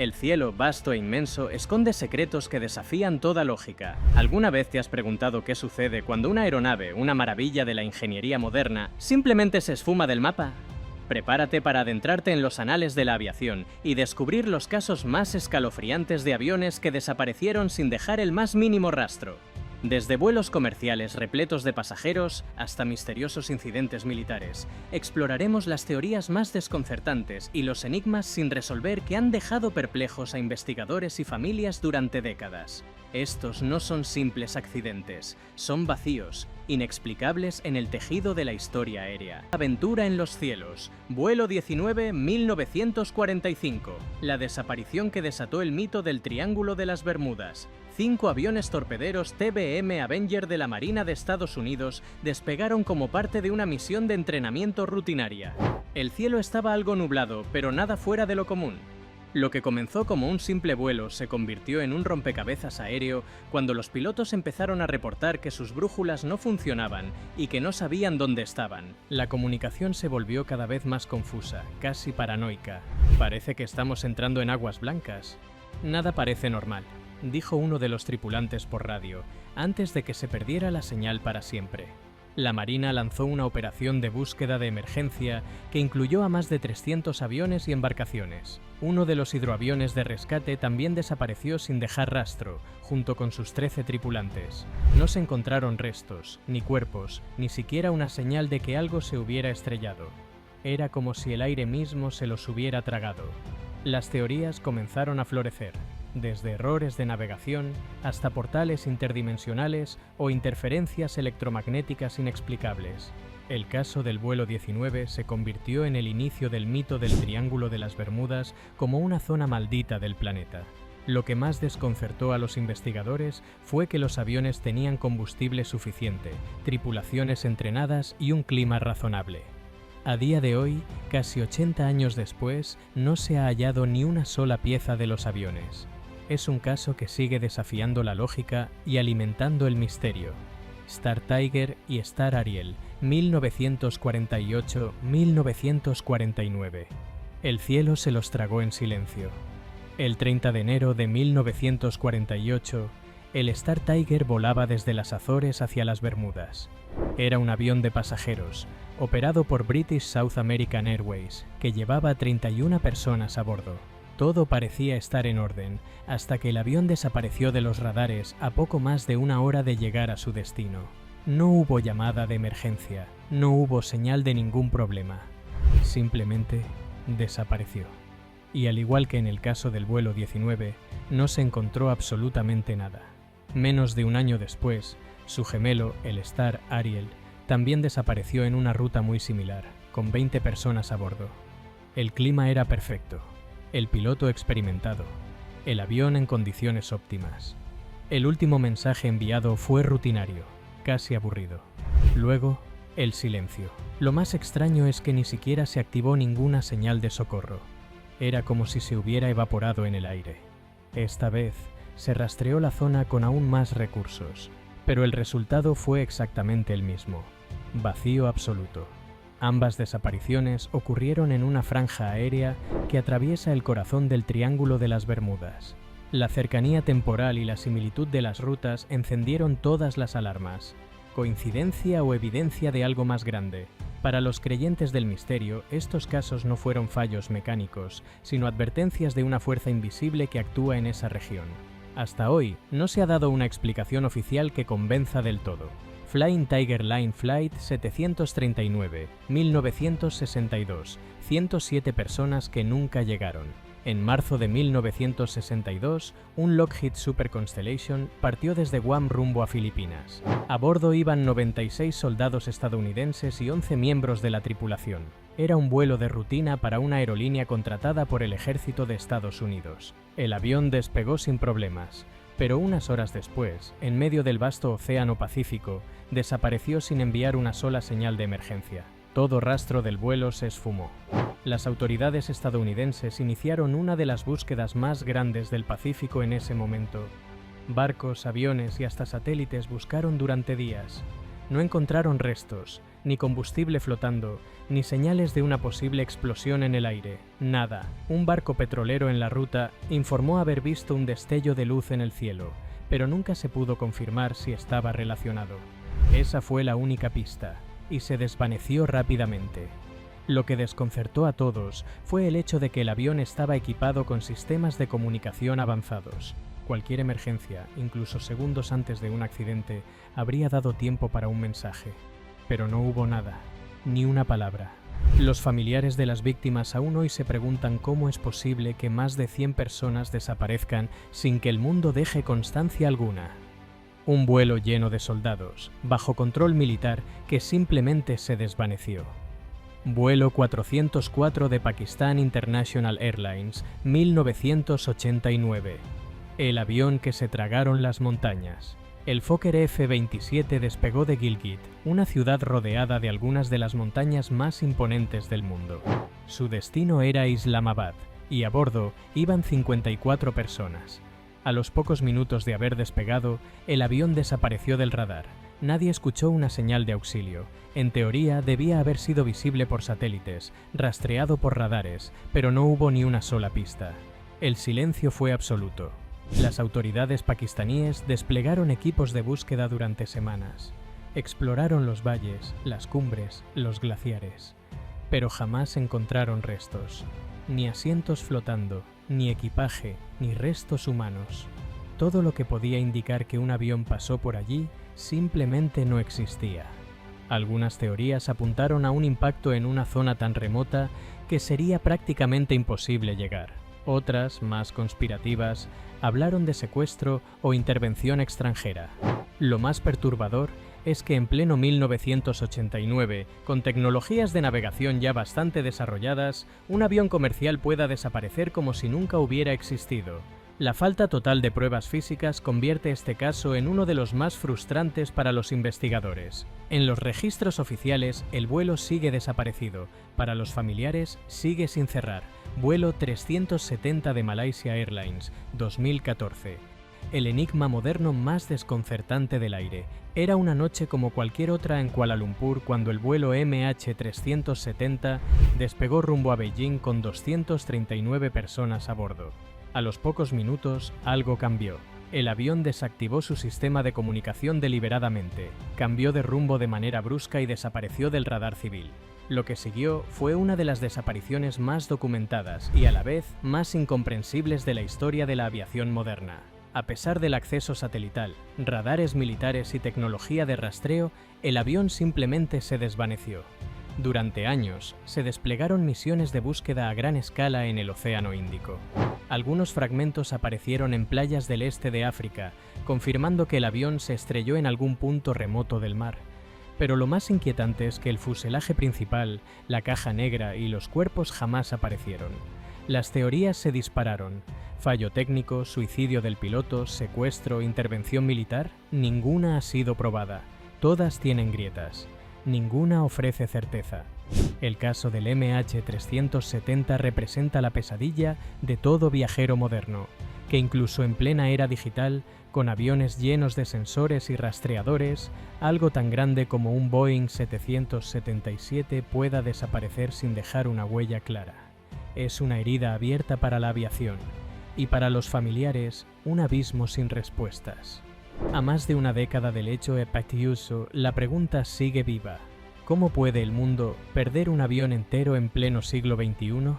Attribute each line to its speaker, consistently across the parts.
Speaker 1: El cielo, vasto e inmenso, esconde secretos que desafían toda lógica. ¿Alguna vez te has preguntado qué sucede cuando una aeronave, una maravilla de la ingeniería moderna, simplemente se esfuma del mapa? Prepárate para adentrarte en los anales de la aviación y descubrir los casos más escalofriantes de aviones que desaparecieron sin dejar el más mínimo rastro. Desde vuelos comerciales repletos de pasajeros hasta misteriosos incidentes militares, exploraremos las teorías más desconcertantes y los enigmas sin resolver que han dejado perplejos a investigadores y familias durante décadas. Estos no son simples accidentes, son vacíos, inexplicables en el tejido de la historia aérea. Aventura en los cielos, vuelo 19, 1945. La desaparición que desató el mito del Triángulo de las Bermudas. 5 aviones torpederos TBM Avenger de la Marina de Estados Unidos despegaron como parte de una misión de entrenamiento rutinaria. El cielo estaba algo nublado, pero nada fuera de lo común. Lo que comenzó como un simple vuelo se convirtió en un rompecabezas aéreo cuando los pilotos empezaron a reportar que sus brújulas no funcionaban y que no sabían dónde estaban. La comunicación se volvió cada vez más confusa, casi paranoica. Parece que estamos entrando en aguas blancas. Nada parece normal, dijo uno de los tripulantes por radio, antes de que se perdiera la señal para siempre. La Marina lanzó una operación de búsqueda de emergencia que incluyó a más de 300 aviones y embarcaciones. Uno de los hidroaviones de rescate también desapareció sin dejar rastro, junto con sus 13 tripulantes. No se encontraron restos, ni cuerpos, ni siquiera una señal de que algo se hubiera estrellado. Era como si el aire mismo se los hubiera tragado. Las teorías comenzaron a florecer. Desde errores de navegación hasta portales interdimensionales o interferencias electromagnéticas inexplicables. El caso del vuelo 19 se convirtió en el inicio del mito del Triángulo de las Bermudas como una zona maldita del planeta. Lo que más desconcertó a los investigadores fue que los aviones tenían combustible suficiente, tripulaciones entrenadas y un clima razonable. A día de hoy, casi 80 años después, no se ha hallado ni una sola pieza de los aviones. Es un caso que sigue desafiando la lógica y alimentando el misterio. Star Tiger y Star Ariel, 1948-1949. El cielo se los tragó en silencio. El 30 de enero de 1948, el Star Tiger volaba desde las Azores hacia las Bermudas. Era un avión de pasajeros, operado por British South American Airways, que llevaba 31 personas a bordo. Todo parecía estar en orden, hasta que el avión desapareció de los radares a poco más de una hora de llegar a su destino. No hubo llamada de emergencia, no hubo señal de ningún problema. Simplemente desapareció. Y al igual que en el caso del vuelo 19, no se encontró absolutamente nada. Menos de un año después, su gemelo, el Star Ariel, también desapareció en una ruta muy similar, con 20 personas a bordo. El clima era perfecto. El piloto experimentado, el avión en condiciones óptimas. El último mensaje enviado fue rutinario, casi aburrido. Luego, el silencio. Lo más extraño es que ni siquiera se activó ninguna señal de socorro. Era como si se hubiera evaporado en el aire. Esta vez, se rastreó la zona con aún más recursos, pero el resultado fue exactamente el mismo: vacío absoluto. Ambas desapariciones ocurrieron en una franja aérea que atraviesa el corazón del Triángulo de las Bermudas. La cercanía temporal y la similitud de las rutas encendieron todas las alarmas. ¿Coincidencia o evidencia de algo más grande? Para los creyentes del misterio, estos casos no fueron fallos mecánicos, sino advertencias de una fuerza invisible que actúa en esa región. Hasta hoy, no se ha dado una explicación oficial que convenza del todo. Flying Tiger Line Flight 739, 1962, 107 personas que nunca llegaron. En marzo de 1962, un Lockheed Super Constellation partió desde Guam rumbo a Filipinas. A bordo iban 96 soldados estadounidenses y 11 miembros de la tripulación. Era un vuelo de rutina para una aerolínea contratada por el ejército de Estados Unidos. El avión despegó sin problemas, pero unas horas después, en medio del vasto Océano Pacífico, desapareció sin enviar una sola señal de emergencia. Todo rastro del vuelo se esfumó. Las autoridades estadounidenses iniciaron una de las búsquedas más grandes del Pacífico en ese momento. Barcos, aviones y hasta satélites buscaron durante días. No encontraron restos, ni combustible flotando, ni señales de una posible explosión en el aire. Nada. Un barco petrolero en la ruta informó haber visto un destello de luz en el cielo, pero nunca se pudo confirmar si estaba relacionado. Esa fue la única pista, y se desvaneció rápidamente. Lo que desconcertó a todos fue el hecho de que el avión estaba equipado con sistemas de comunicación avanzados. Cualquier emergencia, incluso segundos antes de un accidente, habría dado tiempo para un mensaje. Pero no hubo nada, ni una palabra. Los familiares de las víctimas aún hoy se preguntan cómo es posible que más de 100 personas desaparezcan sin que el mundo deje constancia alguna. Un vuelo lleno de soldados, bajo control militar, que simplemente se desvaneció. Vuelo 404 de Pakistan International Airlines, 1989. El avión que se tragaron las montañas. El Fokker F-27 despegó de Gilgit, una ciudad rodeada de algunas de las montañas más imponentes del mundo. Su destino era Islamabad, y a bordo iban 54 personas. A los pocos minutos de haber despegado, el avión desapareció del radar. Nadie escuchó una señal de auxilio. En teoría, debía haber sido visible por satélites, rastreado por radares, pero no hubo ni una sola pista. El silencio fue absoluto. Las autoridades pakistaníes desplegaron equipos de búsqueda durante semanas. Exploraron los valles, las cumbres, los glaciares. Pero jamás encontraron restos. Ni asientos flotando, ni equipaje, ni restos humanos. Todo lo que podía indicar que un avión pasó por allí simplemente no existía. Algunas teorías apuntaron a un impacto en una zona tan remota que sería prácticamente imposible llegar. Otras, más conspirativas, hablaron de secuestro o intervención extranjera. Lo más perturbador es que en pleno 1989, con tecnologías de navegación ya bastante desarrolladas, un avión comercial pueda desaparecer como si nunca hubiera existido. La falta total de pruebas físicas convierte este caso en uno de los más frustrantes para los investigadores. En los registros oficiales, el vuelo sigue desaparecido. Para los familiares, sigue sin cerrar. Vuelo 370 de Malaysia Airlines, 2014. El enigma moderno más desconcertante del aire. Era una noche como cualquier otra en Kuala Lumpur cuando el vuelo MH370 despegó rumbo a Beijing con 239 personas a bordo. A los pocos minutos, algo cambió. El avión desactivó su sistema de comunicación deliberadamente, cambió de rumbo de manera brusca y desapareció del radar civil. Lo que siguió fue una de las desapariciones más documentadas y a la vez más incomprensibles de la historia de la aviación moderna. A pesar del acceso satelital, radares militares y tecnología de rastreo, el avión simplemente se desvaneció. Durante años, se desplegaron misiones de búsqueda a gran escala en el Océano Índico. Algunos fragmentos aparecieron en playas del este de África, confirmando que el avión se estrelló en algún punto remoto del mar. Pero lo más inquietante es que el fuselaje principal, la caja negra y los cuerpos jamás aparecieron. Las teorías se dispararon. Fallo técnico, suicidio del piloto, secuestro, intervención militar, ninguna ha sido probada. Todas tienen grietas. Ninguna ofrece certeza. El caso del MH370 representa la pesadilla de todo viajero moderno, que incluso en plena era digital, con aviones llenos de sensores y rastreadores, algo tan grande como un Boeing 777 pueda desaparecer sin dejar una huella clara. Es una herida abierta para la aviación, y para los familiares, un abismo sin respuestas. A más de una década del hecho epacioso, la pregunta sigue viva. ¿Cómo puede el mundo perder un avión entero en pleno siglo XXI?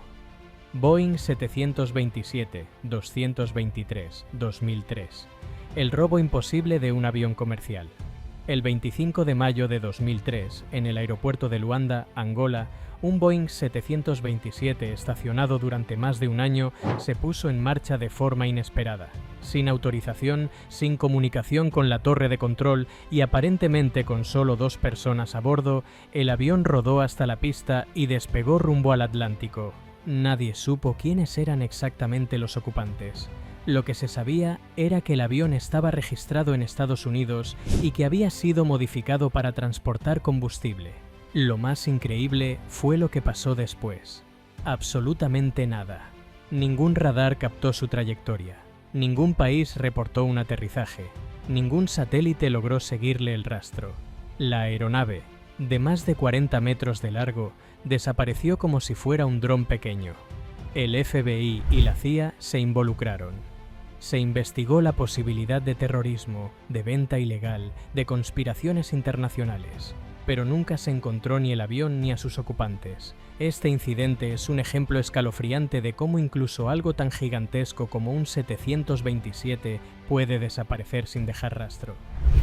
Speaker 1: Boeing 727, 223, 2003. El robo imposible de un avión comercial. El 25 de mayo de 2003, en el aeropuerto de Luanda, Angola, un Boeing 727 estacionado durante más de un año se puso en marcha de forma inesperada. Sin autorización, sin comunicación con la torre de control y aparentemente con solo 2 personas a bordo, el avión rodó hasta la pista y despegó rumbo al Atlántico. Nadie supo quiénes eran exactamente los ocupantes. Lo que se sabía era que el avión estaba registrado en Estados Unidos y que había sido modificado para transportar combustible. Lo más increíble fue lo que pasó después. Absolutamente nada. Ningún radar captó su trayectoria. Ningún país reportó un aterrizaje. Ningún satélite logró seguirle el rastro. La aeronave de más de 40 metros de largo, desapareció como si fuera un dron pequeño. El FBI y la CIA se involucraron. Se investigó la posibilidad de terrorismo, de venta ilegal, de conspiraciones internacionales, pero nunca se encontró ni el avión ni a sus ocupantes. Este incidente es un ejemplo escalofriante de cómo incluso algo tan gigantesco como un 727 puede desaparecer sin dejar rastro.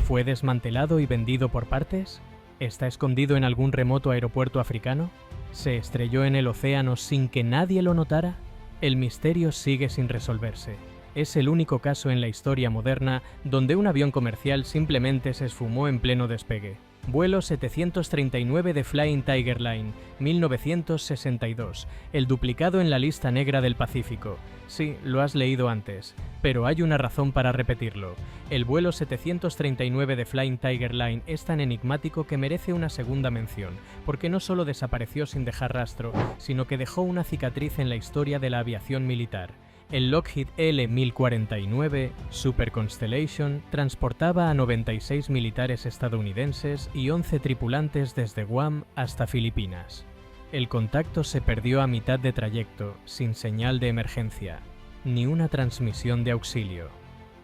Speaker 1: ¿Fue desmantelado y vendido por partes? ¿Está escondido en algún remoto aeropuerto africano? ¿Se estrelló en el océano sin que nadie lo notara? El misterio sigue sin resolverse. Es el único caso en la historia moderna donde un avión comercial simplemente se esfumó en pleno despegue. Vuelo 739 de Flying Tiger Line, 1962, el duplicado en la lista negra del Pacífico. Sí, lo has leído antes, pero hay una razón para repetirlo. El vuelo 739 de Flying Tiger Line es tan enigmático que merece una segunda mención, porque no solo desapareció sin dejar rastro, sino que dejó una cicatriz en la historia de la aviación militar. El Lockheed L-1049 Super Constellation transportaba a 96 militares estadounidenses y 11 tripulantes desde Guam hasta Filipinas. El contacto se perdió a mitad de trayecto, sin señal de emergencia, ni una transmisión de auxilio.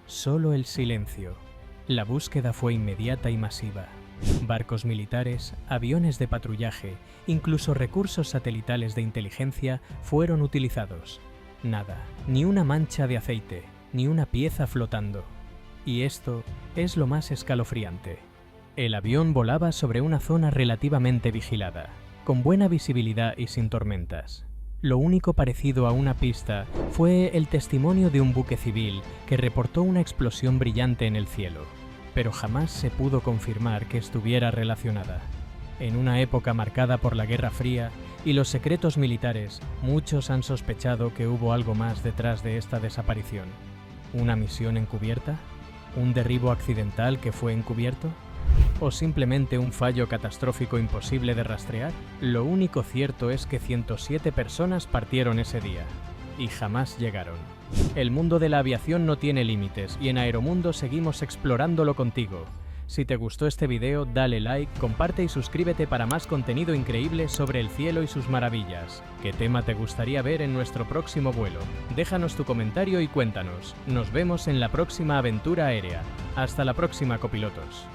Speaker 1: Solo el silencio. La búsqueda fue inmediata y masiva. Barcos militares, aviones de patrullaje, incluso recursos satelitales de inteligencia fueron utilizados. Nada, ni una mancha de aceite, ni una pieza flotando. Y esto es lo más escalofriante. El avión volaba sobre una zona relativamente vigilada, con buena visibilidad y sin tormentas. Lo único parecido a una pista fue el testimonio de un buque civil que reportó una explosión brillante en el cielo, pero jamás se pudo confirmar que estuviera relacionada. En una época marcada por la Guerra Fría y los secretos militares, muchos han sospechado que hubo algo más detrás de esta desaparición. ¿Una misión encubierta? ¿Un derribo accidental que fue encubierto? ¿O simplemente un fallo catastrófico imposible de rastrear? Lo único cierto es que 107 personas partieron ese día y jamás llegaron. El mundo de la aviación no tiene límites y en Aeromundo seguimos explorándolo contigo. Si te gustó este video, dale like, comparte y suscríbete para más contenido increíble sobre el cielo y sus maravillas. ¿Qué tema te gustaría ver en nuestro próximo vuelo? Déjanos tu comentario y cuéntanos. Nos vemos en la próxima aventura aérea. Hasta la próxima, copilotos.